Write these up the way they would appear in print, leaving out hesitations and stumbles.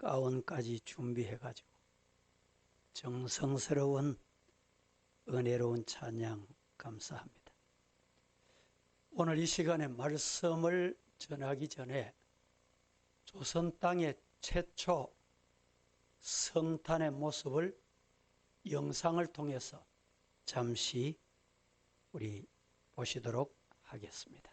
가운까지 준비해가지고 정성스러운 은혜로운 찬양 감사합니다. 오늘 이 시간에 말씀을 전하기 전에 조선 땅의 최초 성탄의 모습을 영상을 통해서 잠시 우리 보시도록 하겠습니다.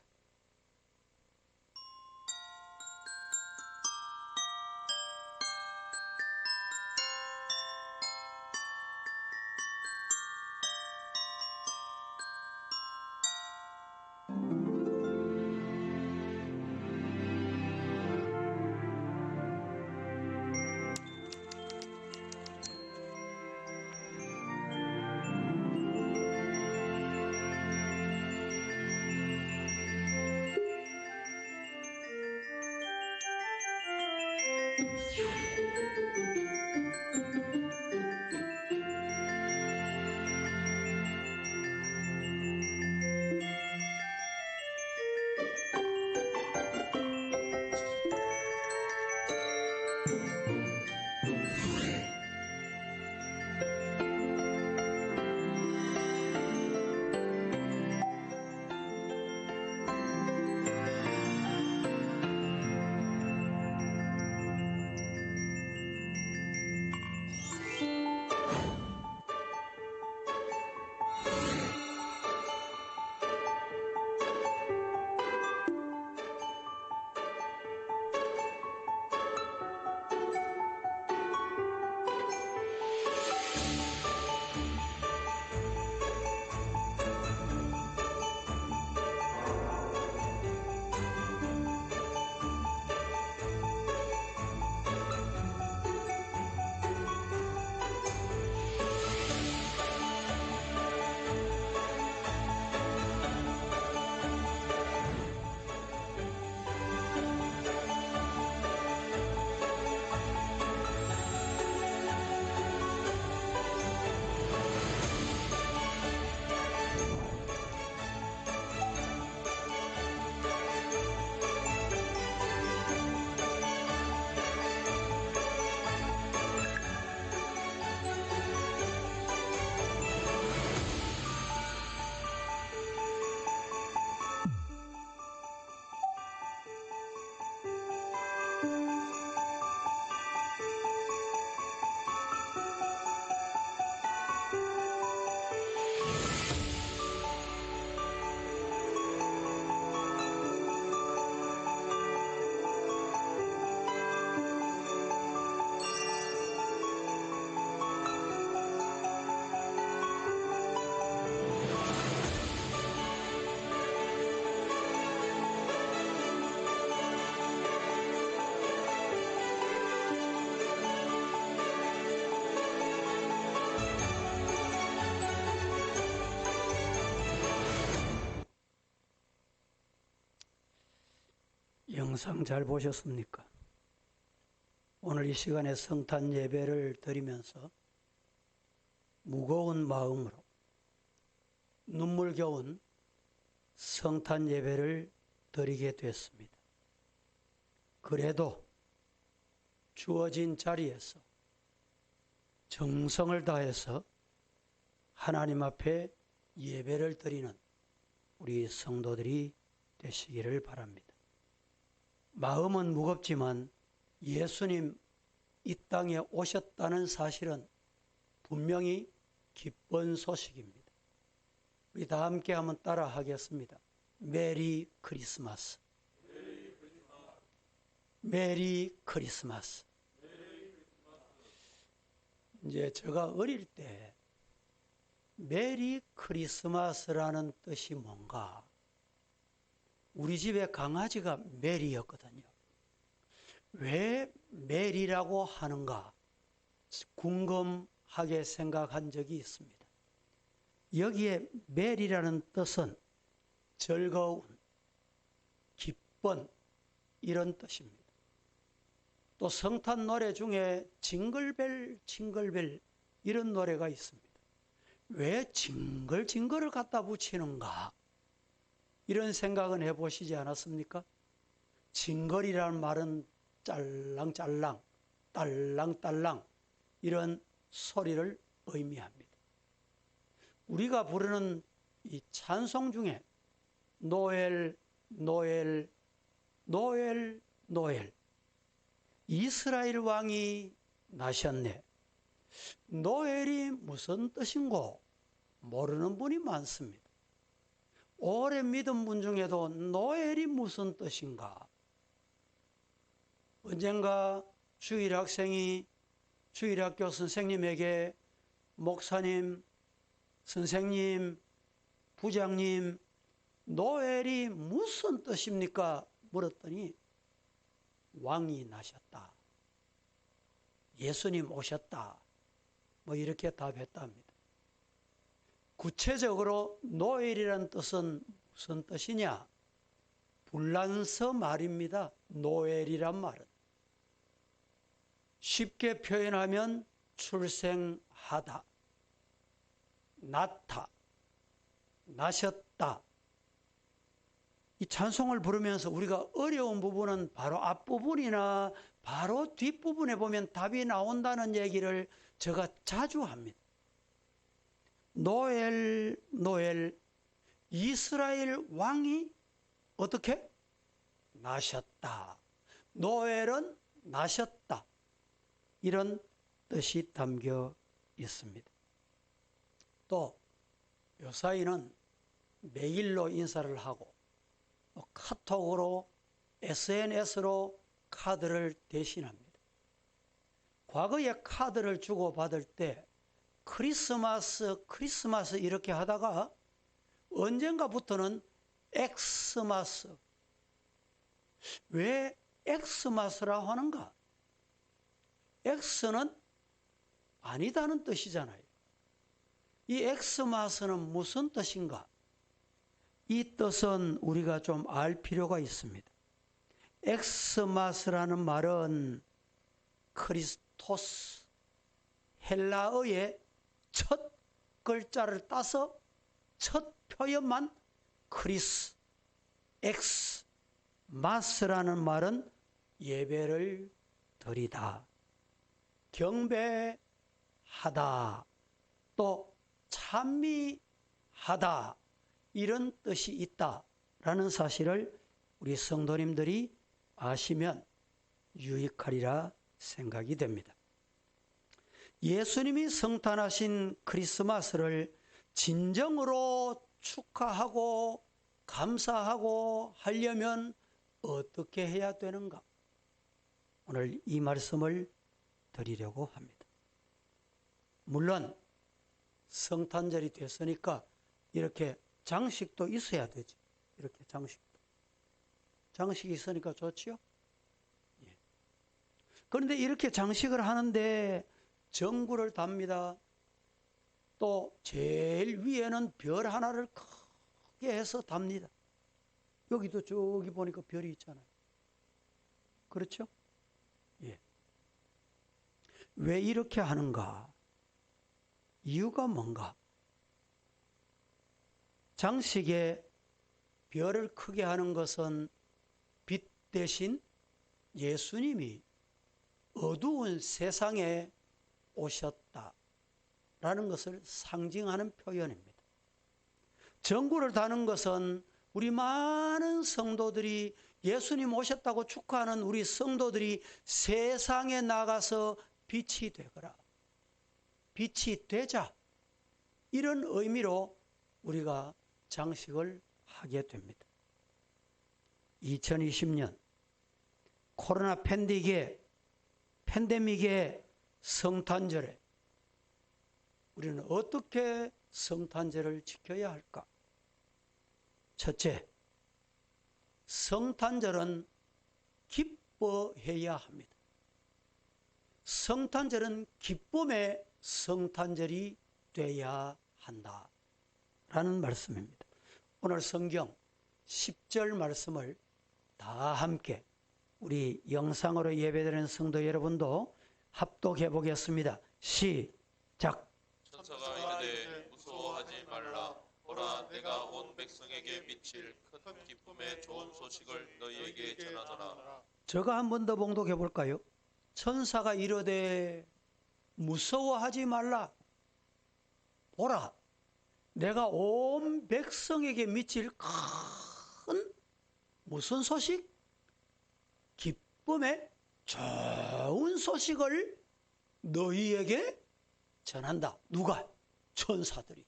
영상 잘 보셨습니까? 오늘 이 시간에 성탄 예배를 드리면서 무거운 마음으로 눈물겨운 성탄 예배를 드리게 됐습니다. 그래도 주어진 자리에서 정성을 다해서 하나님 앞에 예배를 드리는 우리 성도들이 되시기를 바랍니다. 마음은 무겁지만 예수님 이 땅에 오셨다는 사실은 분명히 기쁜 소식입니다. 우리 다 함께 한번 따라 하겠습니다. 메리 크리스마스. 메리 크리스마스. 이제 제가 어릴 때 메리 크리스마스라는 뜻이 뭔가, 우리 집에 강아지가 메리였거든요. 왜 메리라고 하는가 궁금하게 생각한 적이 있습니다. 여기에 메리라는 뜻은 즐거운, 기쁜 이런 뜻입니다. 또 성탄 노래 중에 징글벨 징글벨 이런 노래가 있습니다. 왜 징글징글을 갖다 붙이는가? 이런 생각은 해보시지 않았습니까? 징글이라는 말은 짤랑짤랑 딸랑딸랑 이런 소리를 의미합니다. 우리가 부르는 이 찬송 중에 노엘, 노엘, 노엘, 노엘, 이스라엘 왕이 나셨네. 노엘이 무슨 뜻인고 모르는 분이 많습니다. 오래 믿은 분 중에도 노엘이 무슨 뜻인가? 언젠가 주일학생이 주일학교 선생님에게 목사님, 선생님, 부장님, 노엘이 무슨 뜻입니까? 물었더니 왕이 나셨다. 예수님 오셨다. 뭐 이렇게 답했답니다. 구체적으로 노엘이라는 뜻은 무슨 뜻이냐? 불란서 말입니다. 노엘이란 말은. 쉽게 표현하면 출생하다, 낳다, 나셨다. 이 찬송을 부르면서 우리가 어려운 부분은 바로 앞부분이나 바로 뒷부분에 보면 답이 나온다는 얘기를 제가 자주 합니다. 노엘, 노엘, 이스라엘 왕이 어떻게? 나셨다. 노엘은 나셨다. 이런 뜻이 담겨 있습니다. 또 요사이는 메일로 인사를 하고 카톡으로 SNS로 카드를 대신합니다. 과거에 카드를 주고받을 때 크리스마스 이렇게 하다가 언젠가부터는 엑스마스. 왜 엑스마스라고 하는가? 엑스는 아니다는 뜻이잖아요. 이 엑스마스는 무슨 뜻인가? 이 뜻은 우리가 좀 알 필요가 있습니다. 엑스마스라는 말은 크리스토스, 헬라어의 첫 글자를 따서 첫 표현만 크리스, 엑스, 마스라는 말은 예배를 드리다, 경배하다, 또 찬미하다 이런 뜻이 있다라는 사실을 우리 성도님들이 아시면 유익하리라 생각이 됩니다. 예수님이 성탄하신 크리스마스를 진정으로 축하하고 감사하고 하려면 어떻게 해야 되는가? 오늘 이 말씀을 드리려고 합니다. 물론 성탄절이 됐으니까 이렇게 장식도 있어야 되지. 이렇게 장식이 있으니까 좋지요? 예. 그런데 이렇게 장식을 하는데 전구를 답니다. 또 제일 위에는 별 하나를 크게 해서 답니다. 여기도 저기 보니까 별이 있잖아요. 그렇죠? 예. 왜 이렇게 하는가? 이유가 뭔가? 장식에 별을 크게 하는 것은 빛 대신 예수님이 어두운 세상에 오셨다라는 것을 상징하는 표현입니다. 전구를 다는 것은 우리 많은 성도들이 예수님 오셨다고 축하하는 우리 성도들이 세상에 나가서 빛이 되거라, 빛이 되자, 이런 의미로 우리가 장식을 하게 됩니다. 2020년 코로나 팬데믹의 성탄절에 우리는 어떻게 성탄절을 지켜야 할까? 첫째, 성탄절은 기뻐해야 합니다. 성탄절은 기쁨의 성탄절이 돼야 한다라는 말씀입니다. 오늘 성경 10절 말씀을 다 함께 우리 영상으로 예배드리는 성도 여러분도 합독해 보겠습니다. 시작. 천사가 이르되 무서워하지 말라. 보라, 내가 온 백성에게 미칠 큰 기쁨의 좋은 소식을 너희에게 전하노라. 저가 한 번 더 봉독해 볼까요? 천사가 이르되 무서워하지 말라. 보라, 내가 온 백성에게 미칠 큰 무슨 소식? 기쁨의 좋은 소식을 너희에게 전한다. 누가? 천사들이.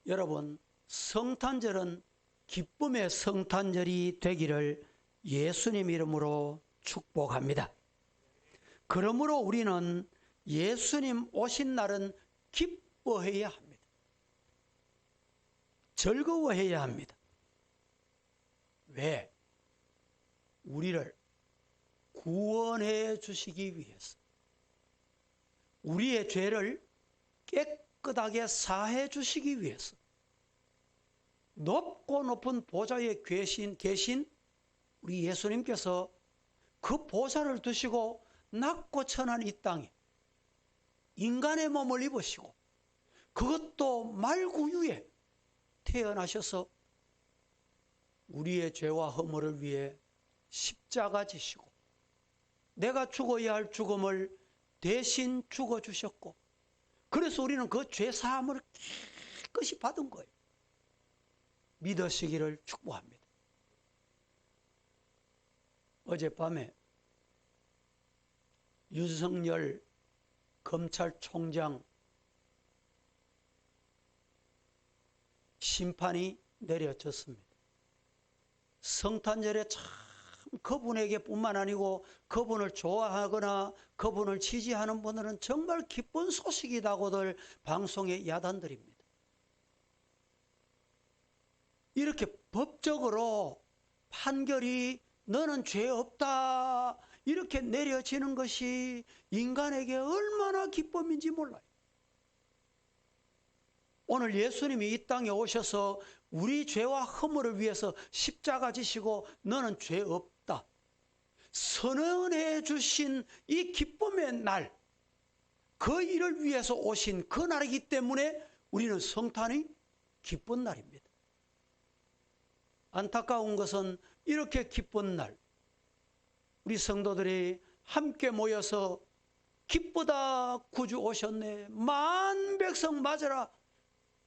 여러분, 성탄절은 기쁨의 성탄절이 되기를 예수님 이름으로 축복합니다. 그러므로 우리는 예수님 오신 날은 기뻐해야 합니다. 즐거워해야 합니다. 왜? 우리를 구원해 주시기 위해서, 우리의 죄를 깨끗하게 사해 주시기 위해서, 높고 높은 보좌에 계신 우리 예수님께서 그 보좌를 두시고 낮고 천한 이 땅에 인간의 몸을 입으시고, 그것도 말구유에 태어나셔서 우리의 죄와 허물을 위해 십자가 지시고 내가 죽어야 할 죽음을 대신 죽어주셨고, 그래서 우리는 그 죄사함을 깨끗이 받은 거예요. 믿으시기를 축복합니다. 어젯밤에 윤석열 검찰총장 심판이 내려졌습니다. 성탄절에 참 그분에게 뿐만 아니고 그분을 좋아하거나 그분을 지지하는 분들은 정말 기쁜 소식이라고들 방송에 야단드립니다. 이렇게 법적으로 판결이 너는 죄 없다 이렇게 내려지는 것이 인간에게 얼마나 기쁨인지 몰라요. 오늘 예수님이 이 땅에 오셔서 우리 죄와 허물을 위해서 십자가 지시고 너는 죄 없다 선언해 주신 이 기쁨의 날, 그 일을 위해서 오신 그 날이기 때문에 우리는 성탄이 기쁜 날입니다. 안타까운 것은 이렇게 기쁜 날 우리 성도들이 함께 모여서 기쁘다 구주 오셨네 만 백성 맞으라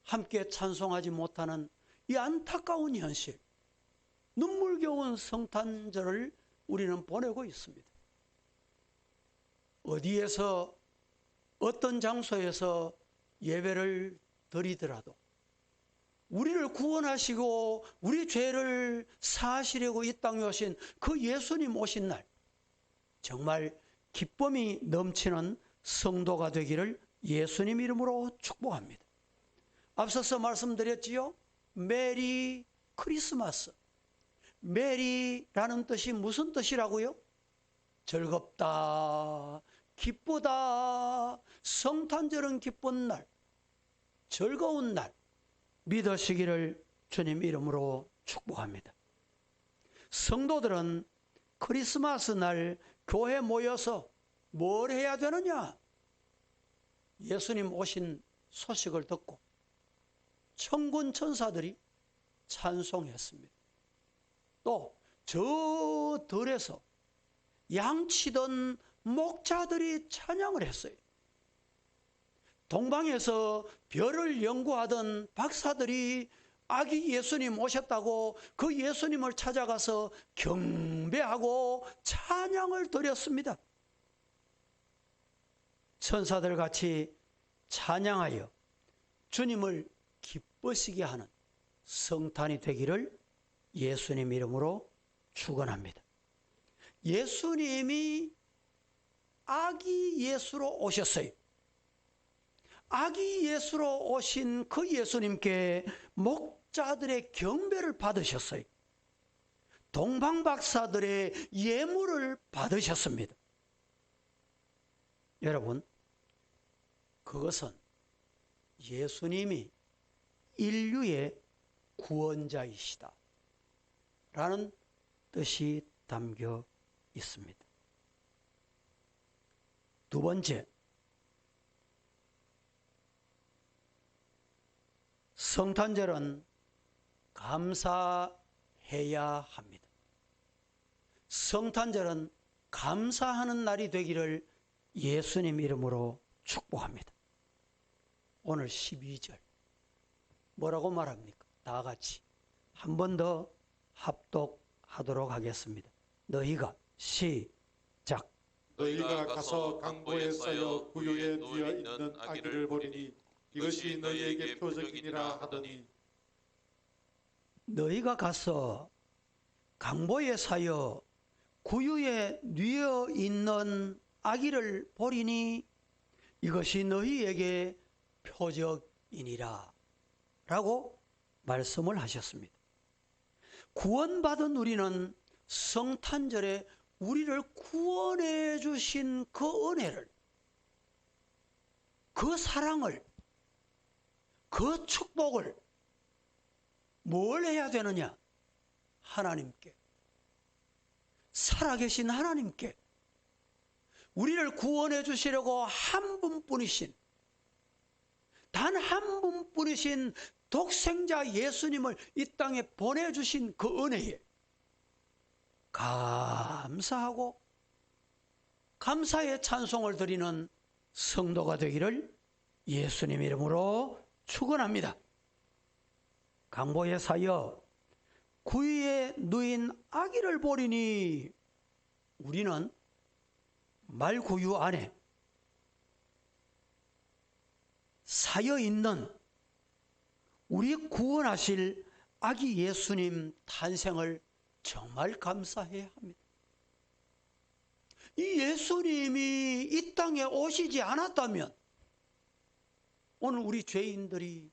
함께 찬송하지 못하는 이 안타까운 현실, 눈물겨운 성탄절을 우리는 보내고 있습니다. 어디에서 어떤 장소에서 예배를 드리더라도 우리를 구원하시고 우리 죄를 사하시려고 이 땅에 오신 그 예수님 오신 날 정말 기쁨이 넘치는 성도가 되기를 예수님 이름으로 축복합니다. 앞서서 말씀드렸지요. 메리 크리스마스. 메리라는 뜻이 무슨 뜻이라고요? 즐겁다, 기쁘다, 성탄절은 기쁜 날, 즐거운 날 믿으시기를 주님 이름으로 축복합니다. 성도들은 크리스마스 날 교회 모여서 뭘 해야 되느냐? 예수님 오신 소식을 듣고 천군 천사들이 찬송했습니다. 또 저 들에서 양치던 목자들이 찬양을 했어요. 동방에서 별을 연구하던 박사들이 아기 예수님 오셨다고 그 예수님을 찾아가서 경배하고 찬양을 드렸습니다. 천사들 같이 찬양하여 주님을 기쁘시게 하는 성탄이 되기를 예수님 이름으로 축원합니다. 예수님이 아기 예수로 오셨어요. 아기 예수로 오신 그 예수님께 목자들의 경배를 받으셨어요. 동방박사들의 예물을 받으셨습니다. 여러분, 그것은 예수님이 인류의 구원자이시다 라는 뜻이 담겨 있습니다. 두 번째, 성탄절은 감사해야 합니다. 성탄절은 감사하는 날이 되기를 예수님 이름으로 축복합니다. 오늘 12절 뭐라고 말합니까? 다 같이 한 번 더 합독하도록 하겠습니다. 너희가 시작. 너희가 가서 강보에 쌓여 구유에 누워 있는 아기를 보리니 이것이 너희에게 표적이니라 하더니 너희가 가서 강보에 사여 구유에 누워 있는 아기를 보리니 이것이 너희에게 표적이니라 라고 말씀을 하셨습니다. 구원받은 우리는 성탄절에 우리를 구원해 주신 그 은혜를, 그 사랑을, 그 축복을 뭘 해야 되느냐? 하나님께, 살아계신 하나님께, 우리를 구원해 주시려고 한 분뿐이신, 단 한 분뿐이신 독생자 예수님을 이 땅에 보내주신 그 은혜에 감사하고 감사의 찬송을 드리는 성도가 되기를 예수님 이름으로 축원합니다. 강보에 사여 구유에 누인 아기를 보리니 우리는 말구유 안에 사여 있는 우리 구원하실 아기 예수님 탄생을 정말 감사해야 합니다. 이 예수님이 이 땅에 오시지 않았다면 오늘 우리 죄인들이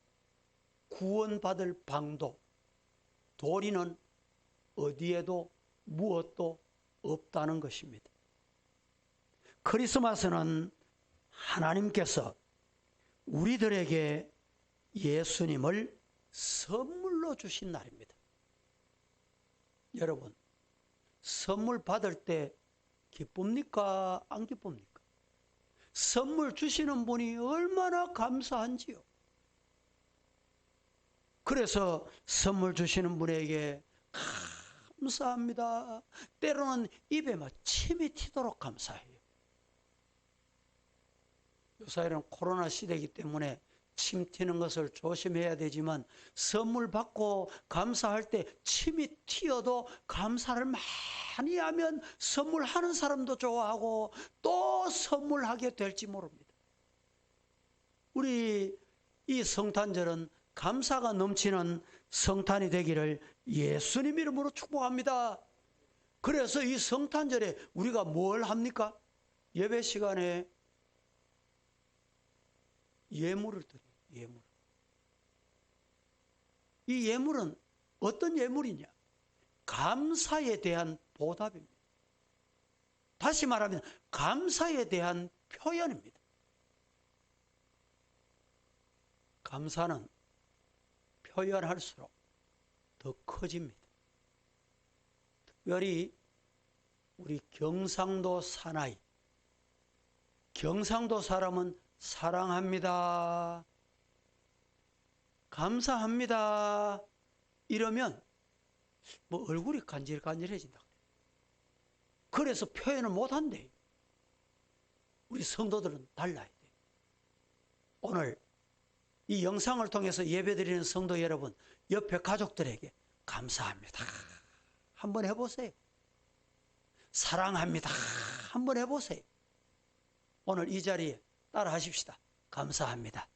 구원받을 방도, 도리는 어디에도 무엇도 없다는 것입니다. 크리스마스는 하나님께서 우리들에게 예수님을 선물로 주신 날입니다. 여러분, 선물 받을 때 기쁩니까? 안 기쁩니까? 선물 주시는 분이 얼마나 감사한지요. 그래서 선물 주시는 분에게 감사합니다. 때로는 입에 막 침이 튀도록 감사해요. 요사이는 코로나 시대이기 때문에 침 튀는 것을 조심해야 되지만 선물 받고 감사할 때 침이 튀어도 감사를 많이 하면 선물하는 사람도 좋아하고 또 선물하게 될지 모릅니다. 우리 이 성탄절은 감사가 넘치는 성탄이 되기를 예수님 이름으로 축복합니다. 그래서 이 성탄절에 우리가 뭘 합니까? 예배 시간에 예물을 드려요. 예물. 이 예물은 어떤 예물이냐? 감사에 대한 보답입니다. 다시 말하면 감사에 대한 표현입니다. 감사는 표현할수록 더 커집니다. 특별히 우리 경상도 사나이, 경상도 사람은 사랑합니다, 감사합니다 이러면 뭐 얼굴이 간질간질해진다. 그래서 표현을 못한대요. 우리 성도들은 달라야 돼요. 오늘 이 영상을 통해서 예배드리는 성도 여러분, 옆에 가족들에게 감사합니다 한번 해보세요. 사랑합니다 한번 해보세요. 오늘 이 자리에 따라 하십시다. 감사합니다,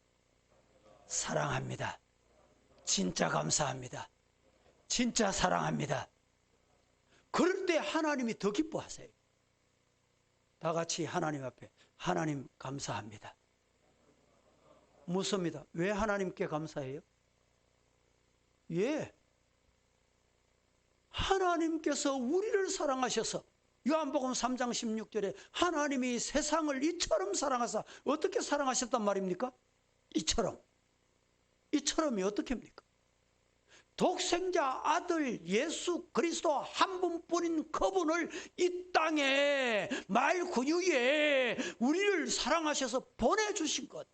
사랑합니다, 진짜 감사합니다, 진짜 사랑합니다. 그럴 때 하나님이 더 기뻐하세요. 다 같이 하나님 앞에 하나님 감사합니다. 묻습니다. 왜 하나님께 감사해요? 예, 하나님께서 우리를 사랑하셔서 요한복음 3장 16절에 하나님이 세상을 이처럼 사랑하사, 어떻게 사랑하셨단 말입니까? 이처럼이 어떻게 합니까? 독생자 아들 예수 그리스도 한 분뿐인 그분을 이 땅에 말구유에 우리를 사랑하셔서 보내주신 것.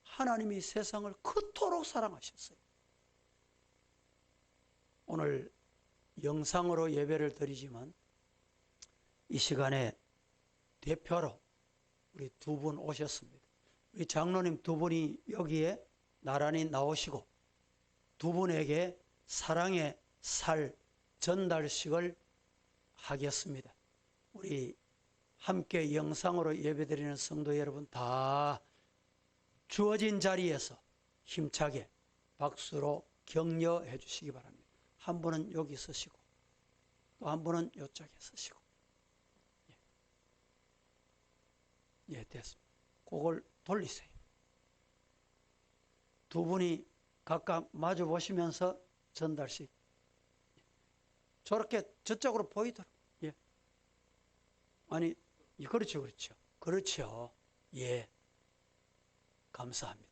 하나님이 세상을 그토록 사랑하셨어요. 오늘 영상으로 예배를 드리지만 이 시간에 대표로 우리 두 분 오셨습니다. 우리 장로님 두 분이 여기에 나란히 나오시고 두 분에게 사랑의 살 전달식을 하겠습니다. 우리 함께 영상으로 예배드리는 성도 여러분 다 주어진 자리에서 힘차게 박수로 격려해 주시기 바랍니다. 한 분은 여기 서시고 또 한 분은 이쪽에 서시고. 예, 됐습니다. 그걸 돌리세요. 두 분이 각각 마주 보시면서 전달식. 저렇게 저쪽으로 보이도록. 예. 아니, 그렇죠, 그렇죠. 그렇죠. 예. 감사합니다.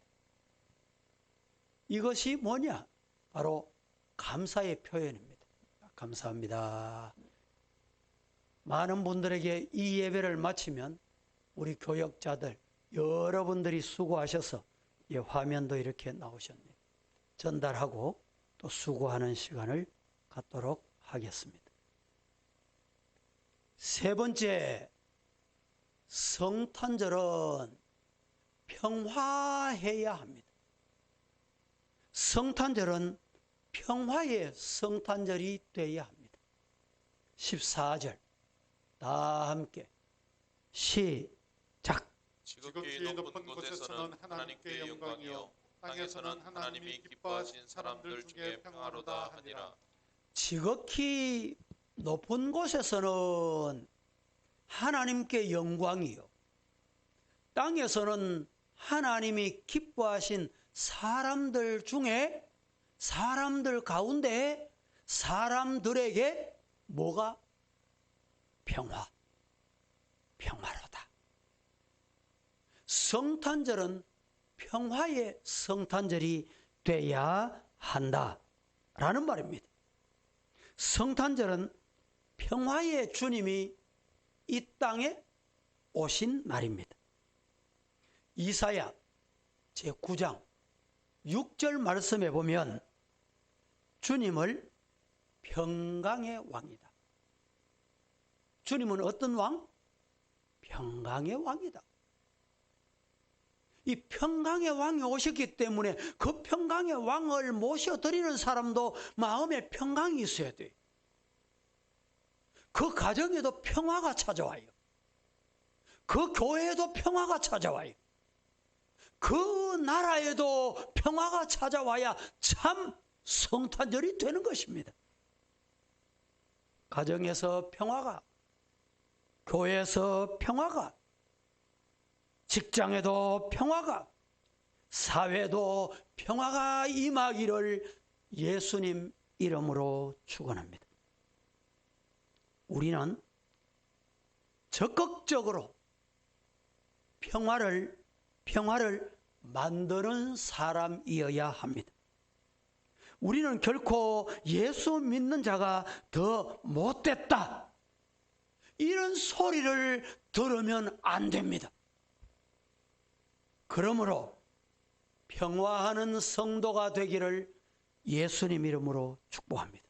이것이 뭐냐? 바로 감사의 표현입니다. 감사합니다. 많은 분들에게 이 예배를 마치면 우리 교역자들 여러분들이 수고하셔서 이 화면도 이렇게 나오셨네요. 전달하고 또 수고하는 시간을 갖도록 하겠습니다. 세 번째, 성탄절은 평화해야 합니다. 성탄절은 평화의 성탄절이 되어야 합니다. 14절 다 함께 시작. 지극히 높은 곳에서는 하나님께 영광이요 땅에서는 하나님이 기뻐하신 사람들 중에 평화로다 하니라. 지극히 높은 곳에서는 하나님께 영광이요 땅에서는 하나님이 기뻐하신 사람들 중에 사람들 가운데 사람들에게 뭐가? 평화로다. 성탄절은 평화의 성탄절이 돼야 한다라는 말입니다. 성탄절은 평화의 주님이 이 땅에 오신 날입니다. 이사야 제9장 6절 말씀에 보면 주님을 평강의 왕이다. 주님은 어떤 왕? 평강의 왕이다. 이 평강의 왕이 오셨기 때문에 그 평강의 왕을 모셔드리는 사람도 마음에 평강이 있어야 돼요. 그 가정에도 평화가 찾아와요. 그 교회에도 평화가 찾아와요. 그 나라에도 평화가 찾아와야 참 성탄절이 되는 것입니다. 가정에서 평화가, 교회에서 평화가, 직장에도 평화가, 사회도 평화가 임하기를 예수님 이름으로 축원합니다. 우리는 적극적으로 평화를 만드는 사람이어야 합니다. 우리는 결코 예수 믿는 자가 더 못됐다, 이런 소리를 들으면 안 됩니다. 그러므로 평화하는 성도가 되기를 예수님 이름으로 축복합니다.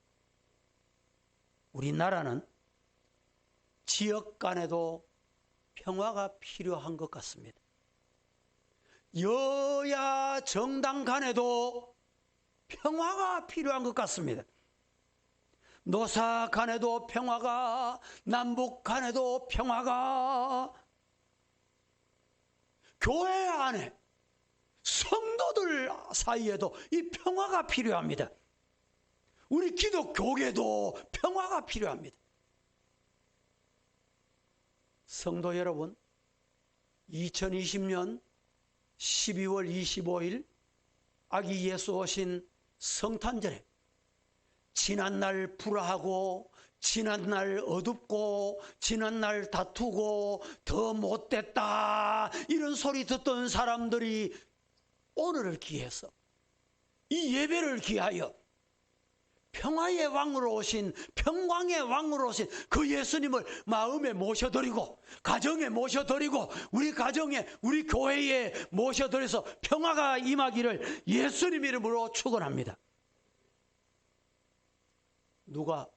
우리나라는 지역 간에도 평화가 필요한 것 같습니다. 여야 정당 간에도 평화가 필요한 것 같습니다. 노사 간에도 평화가, 남북 간에도 평화가, 교회 안에 성도들 사이에도 이 평화가 필요합니다. 우리 기독교계도 평화가 필요합니다. 성도 여러분, 2020년 12월 25일 아기 예수 오신 성탄절에 지난날 불화하고 지난날 어둡고 지난날 다투고 더 못됐다 이런 소리 듣던 사람들이 오늘을 기해서 이 예배를 기하여 평화의 왕으로 오신, 평강의 왕으로 오신 그 예수님을 마음에 모셔드리고 가정에 모셔드리고 우리 가정에 우리 교회에 모셔드려서 평화가 임하기를 예수님 이름으로 축원합니다. 누가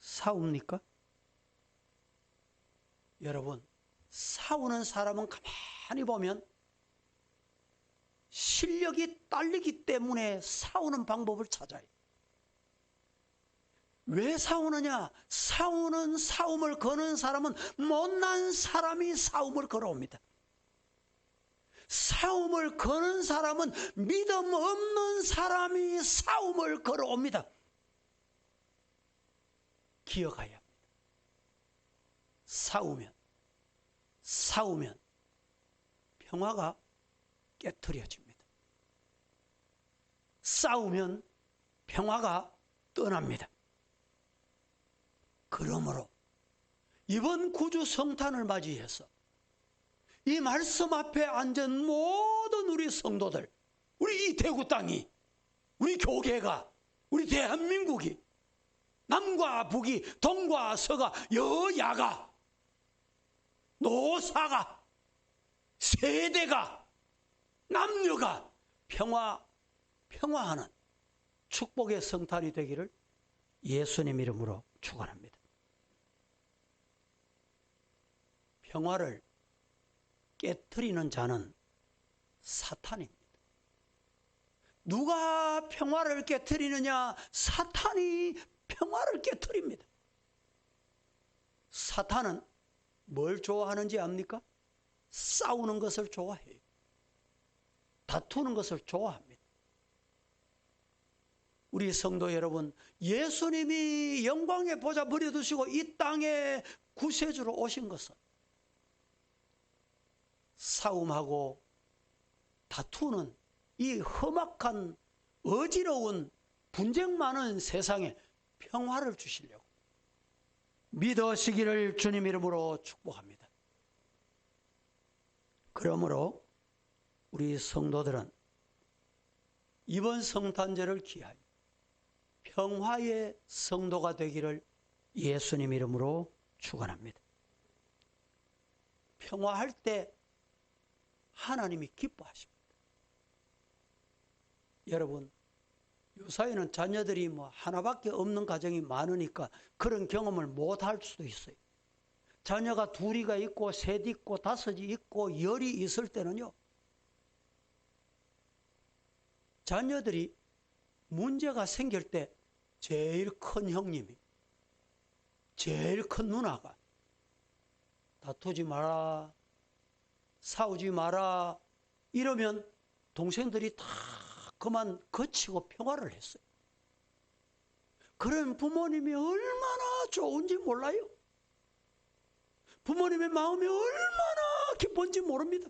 싸웁니까? 여러분, 싸우는 사람은 가만히 보면 실력이 딸리기 때문에 싸우는 방법을 찾아요. 왜 싸우느냐? 싸움을 거는 사람은 못난 사람이 싸움을 걸어옵니다. 싸움을 거는 사람은 믿음 없는 사람이 싸움을 걸어옵니다. 기억해야 합니다. 싸우면 평화가 깨트려집니다. 싸우면 평화가 떠납니다. 그러므로 이번 구주 성탄을 맞이해서 이 말씀 앞에 앉은 모든 우리 성도들, 우리 이 대구 땅이, 우리 교계가, 우리 대한민국이, 남과 북이, 동과 서가, 여야가, 노사가, 세대가, 남녀가 평화하는 축복의 성탄이 되기를 예수님 이름으로 축원합니다. 평화를 깨트리는 자는 사탄입니다. 누가 평화를 깨트리느냐? 사탄이 평화를 깨트립니다. 사탄은 뭘 좋아하는지 압니까? 싸우는 것을 좋아해요. 다투는 것을 좋아합니다. 우리 성도 여러분, 예수님이 영광의 보좌 버려두시고 이 땅에 구세주로 오신 것은 싸움하고 다투는 이 험악한 어지러운 분쟁 많은 세상에 평화를 주시려고 믿으시기를 주님 이름으로 축복합니다. 그러므로 우리 성도들은 이번 성탄절을 기하여 평화의 성도가 되기를 예수님 이름으로 축원합니다. 평화할 때 하나님이 기뻐하십니다. 여러분, 요사이는 자녀들이 하나밖에 없는 가정이 많으니까 그런 경험을 못할 수도 있어요. 자녀가 둘이가 있고 셋 있고 다섯이 있고 열이 있을 때는요, 자녀들이 문제가 생길 때 제일 큰 형님이, 제일 큰 누나가 다투지 마라, 싸우지 마라 이러면 동생들이 다 그만 거치고 평화를 했어요. 그런 부모님이 얼마나 좋은지 몰라요. 부모님의 마음이 얼마나 기쁜지 모릅니다.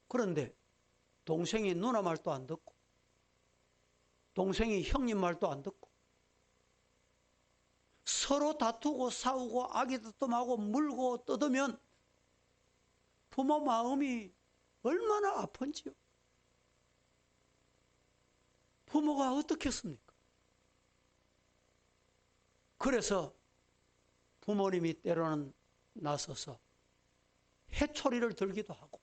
그런데 동생이 누나 말도 안 듣고 동생이 형님 말도 안 듣고 서로 다투고 싸우고 아기다툼하고 물고 뜯으면 부모 마음이 얼마나 아픈지요. 부모가 어떻겠습니까? 그래서 부모님이 때로는 나서서 해초리를 들기도 하고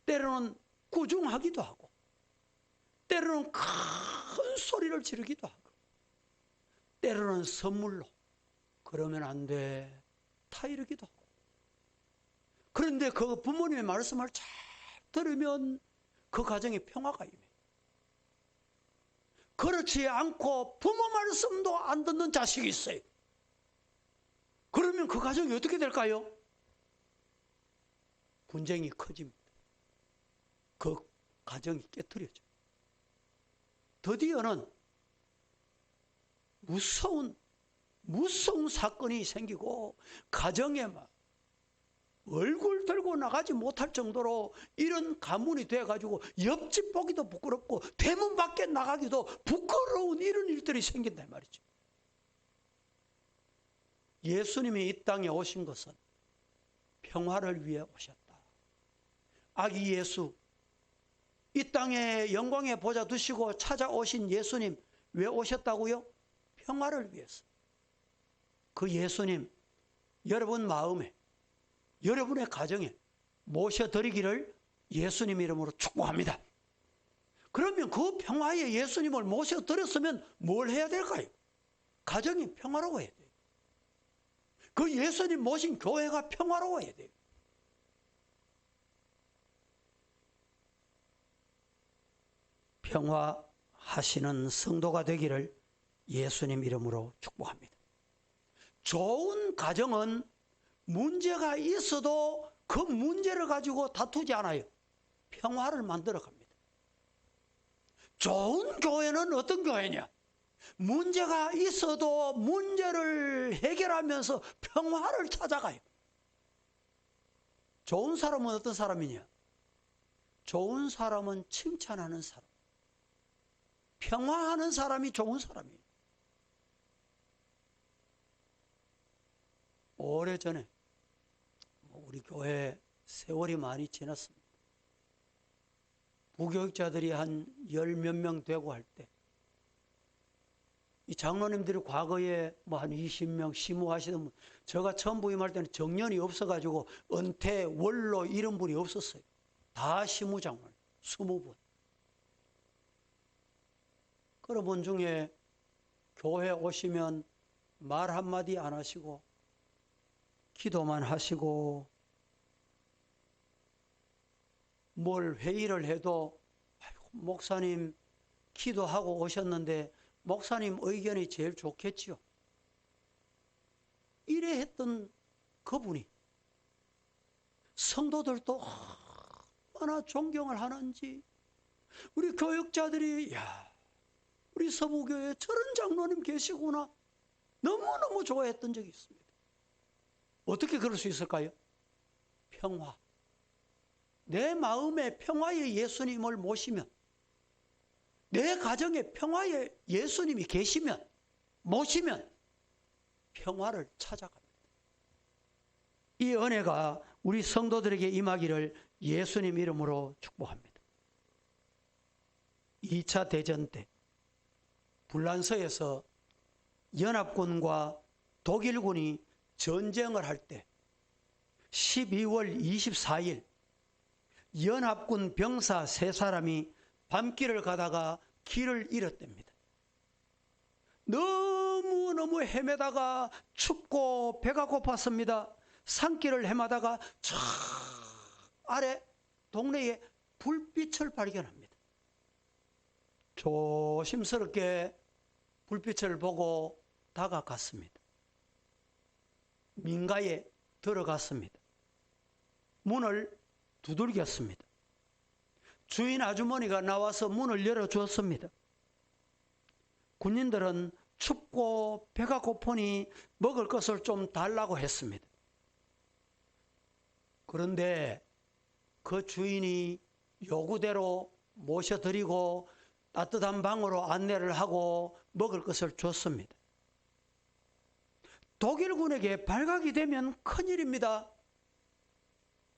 때로는 꾸중하기도 하고 때로는 큰 소리를 지르기도 하고 때로는 선물로 그러면 안 돼 타 이러기도 하고 그런데 그 부모님의 말씀을 잘 들으면 그 가정에 평화가 임해요. 그렇지 않고 부모 말씀도 안 듣는 자식이 있어요. 그러면 그 가정이 어떻게 될까요? 분쟁이 커집니다. 그 가정이 깨트려져요. 드디어는 무서운 사건이 생기고 가정에 막 얼굴 들고 나가지 못할 정도로 이런 가문이 돼가지고 옆집 보기도 부끄럽고 대문 밖에 나가기도 부끄러운 이런 일들이 생긴단 말이죠. 예수님이 이 땅에 오신 것은 평화를 위해 오셨다. 아기 예수, 이 땅에 영광의 보좌 두시고 찾아오신 예수님 왜 오셨다고요? 평화를 위해서. 그 예수님 여러분 마음에 여러분의 가정에 모셔드리기를 예수님 이름으로 축복합니다. 그러면 그 평화의 예수님을 모셔드렸으면 뭘 해야 될까요? 가정이 평화로워야 돼요. 그 예수님 모신 교회가 평화로워야 돼요. 평화하시는 성도가 되기를 예수님 이름으로 축복합니다. 좋은 가정은 문제가 있어도 그 문제를 가지고 다투지 않아요. 평화를 만들어 갑니다. 좋은 교회는 어떤 교회냐? 문제가 있어도 문제를 해결하면서 평화를 찾아가요. 좋은 사람은 어떤 사람이냐? 좋은 사람은 칭찬하는 사람. 평화하는 사람이 좋은 사람이에요. 오래전에 우리 교회 세월이 많이 지났습니다. 부교육자들이 한 10몇 명 되고 할 때 이 장로님들이 과거에 뭐 한 20명 시무하시던 분, 제가 처음 부임할 때는 정년이 없어가지고 은퇴, 원로 이런 분이 없었어요. 다 시무장로 20분. 그런 분 중에 교회 오시면 말 한마디 안 하시고 기도만 하시고 뭘 회의를 해도 목사님 기도하고 오셨는데 목사님 의견이 제일 좋겠지요. 이래 했던 그분이 성도들도 얼마나 존경을 하는지 우리 교육자들이 야 우리 서부교회에 저런 장로님 계시구나 너무너무 좋아했던 적이 있습니다. 어떻게 그럴 수 있을까요? 평화. 내 마음에 평화의 예수님을 모시면 내 가정에 평화의 예수님이 계시면 모시면 평화를 찾아갑니다. 이 은혜가 우리 성도들에게 임하기를 예수님 이름으로 축복합니다. 2차 대전 때 불란서에서 연합군과 독일군이 전쟁을 할 때 12월 24일 연합군 병사 3사람이 밤길을 가다가 길을 잃었답니다. 너무너무 헤매다가 춥고 배가 고팠습니다. 산길을 헤매다가 저 아래 동네에 불빛을 발견합니다. 조심스럽게 불빛을 보고 다가갔습니다. 민가에 들어갔습니다. 문을 두들겼습니다. 주인 아주머니가 나와서 문을 열어주었습니다. 군인들은 춥고 배가 고프니 먹을 것을 좀 달라고 했습니다. 그런데 그 주인이 요구대로 모셔드리고 따뜻한 방으로 안내를 하고 먹을 것을 줬습니다. 독일군에게 발각이 되면 큰일입니다.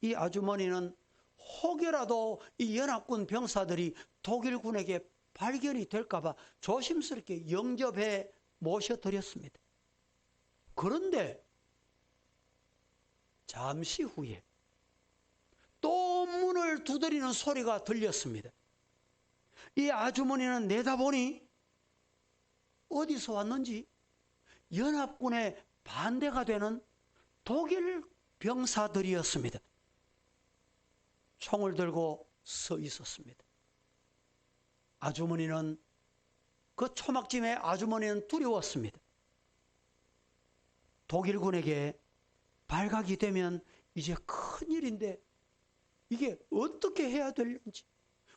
이 아주머니는 혹여라도 이 연합군 병사들이 독일군에게 발견이 될까봐 조심스럽게 영접해 모셔드렸습니다. 그런데 잠시 후에 또 문을 두드리는 소리가 들렸습니다. 이 아주머니는 내다보니 어디서 왔는지 연합군에 반대가 되는 독일 병사들이었습니다. 총을 들고 서 있었습니다. 아주머니는 그 초막짐에 아주머니는 두려웠습니다. 독일군에게 발각이 되면 이제 큰일인데 이게 어떻게 해야 될는지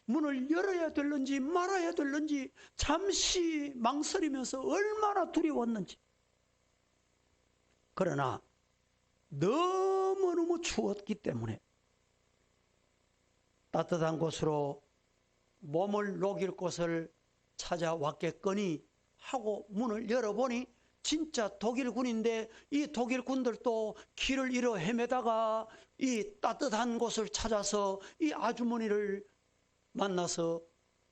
문을 열어야 될는지 말아야 될는지 잠시 망설이면서 얼마나 두려웠는지. 그러나 너무너무 추웠기 때문에 따뜻한 곳으로 몸을 녹일 곳을 찾아왔겠거니 하고 문을 열어보니 진짜 독일군인데 이 독일군들도 길을 잃어 헤매다가 이 따뜻한 곳을 찾아서 이 아주머니를 만나서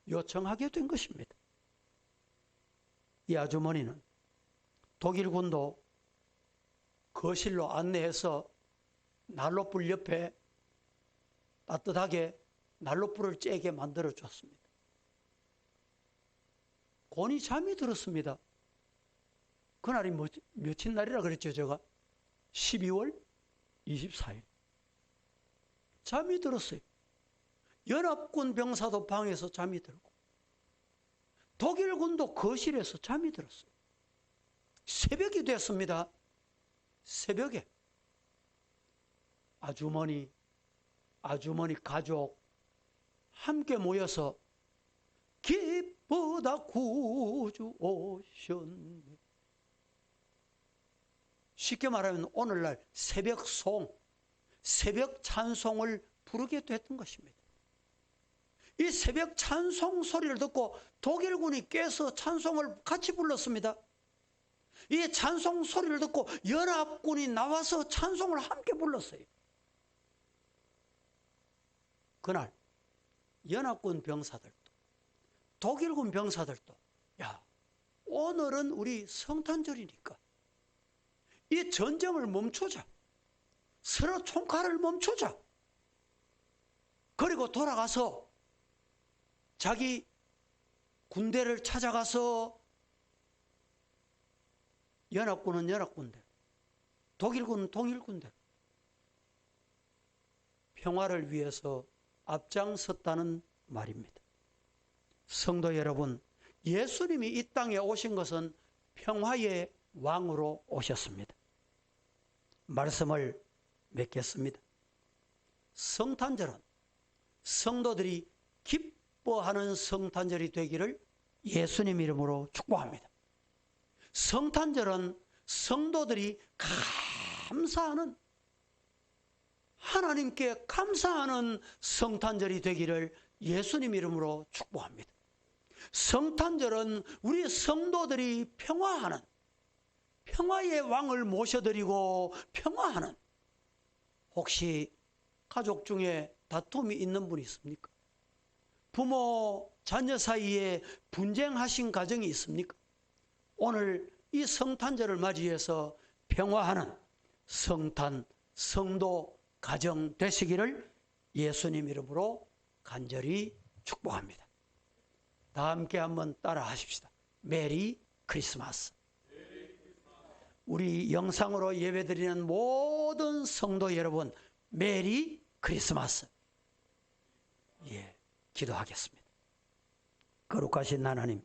요청하게 된 것입니다. 이 아주머니는 독일군도 거실로 안내해서 난로불 옆에 따뜻하게 난로불을 쬐게 만들어 줬습니다. 곤히 잠이 들었습니다. 그날이 며칠 날이라 그랬죠, 제가? 12월 24일. 잠이 들었어요. 연합군 병사도 방에서 잠이 들고 독일군도 거실에서 잠이 들었어요. 새벽이 됐습니다. 새벽에 아주머니 가족 함께 모여서 기쁘다 구주 오셨네. 쉽게 말하면 오늘날 새벽송, 새벽 찬송을 부르게 됐던 것입니다. 이 새벽 찬송 소리를 듣고 독일군이 깨서 찬송을 같이 불렀습니다. 이 찬송 소리를 듣고 연합군이 나와서 찬송을 함께 불렀어요. 그날 연합군 병사들도 독일군 병사들도 야, 오늘은 우리 성탄절이니까 이 전쟁을 멈추자. 서로 총칼을 멈추자. 그리고 돌아가서 자기 군대를 찾아가서 연합군은 연합군대로, 독일군은 독일군대로 평화를 위해서 앞장섰다는 말입니다. 성도 여러분, 예수님이 이 땅에 오신 것은 평화의 왕으로 오셨습니다. 말씀을 맺겠습니다. 성탄절은 성도들이 기뻐하는 성탄절이 되기를 예수님 이름으로 축복합니다. 성탄절은 성도들이 감사하는, 하나님께 감사하는 성탄절이 되기를 예수님 이름으로 축복합니다. 성탄절은 우리 성도들이 평화하는, 평화의 왕을 모셔드리고 평화하는, 혹시 가족 중에 다툼이 있는 분이 있습니까? 부모, 자녀 사이에 분쟁하신 가정이 있습니까? 오늘 이 성탄절을 맞이해서 평화하는 성탄, 성도 가정 되시기를 예수님 이름으로 간절히 축복합니다. 다 함께 한번 따라 하십시다. 메리 크리스마스. 우리 영상으로 예배드리는 모든 성도 여러분, 메리 크리스마스. 예, 기도하겠습니다. 거룩하신 하나님,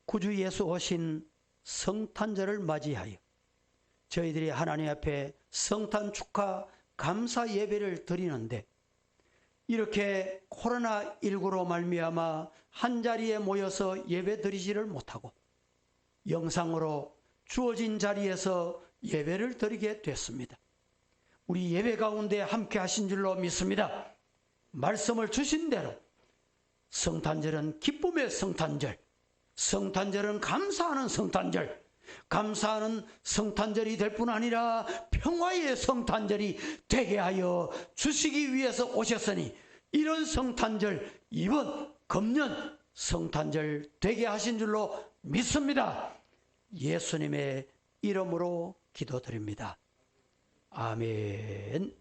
구주 예수 오신 성탄절을 맞이하여 저희들이 하나님 앞에 성탄 축하 감사 예배를 드리는데, 이렇게 코로나19로 말미암아 한자리에 모여서 예배 드리지를 못하고 영상으로 주어진 자리에서 예배를 드리게 됐습니다. 우리 예배 가운데 함께 하신 줄로 믿습니다. 말씀을 주신 대로 성탄절은 기쁨의 성탄절, 성탄절은 감사하는 성탄절, 감사하는 성탄절이 될 뿐 아니라 평화의 성탄절이 되게 하여 주시기 위해서 오셨으니, 이런 성탄절, 이번 금년 성탄절 되게 하신 줄로 믿습니다. 예수님의 이름으로 기도드립니다. 아멘.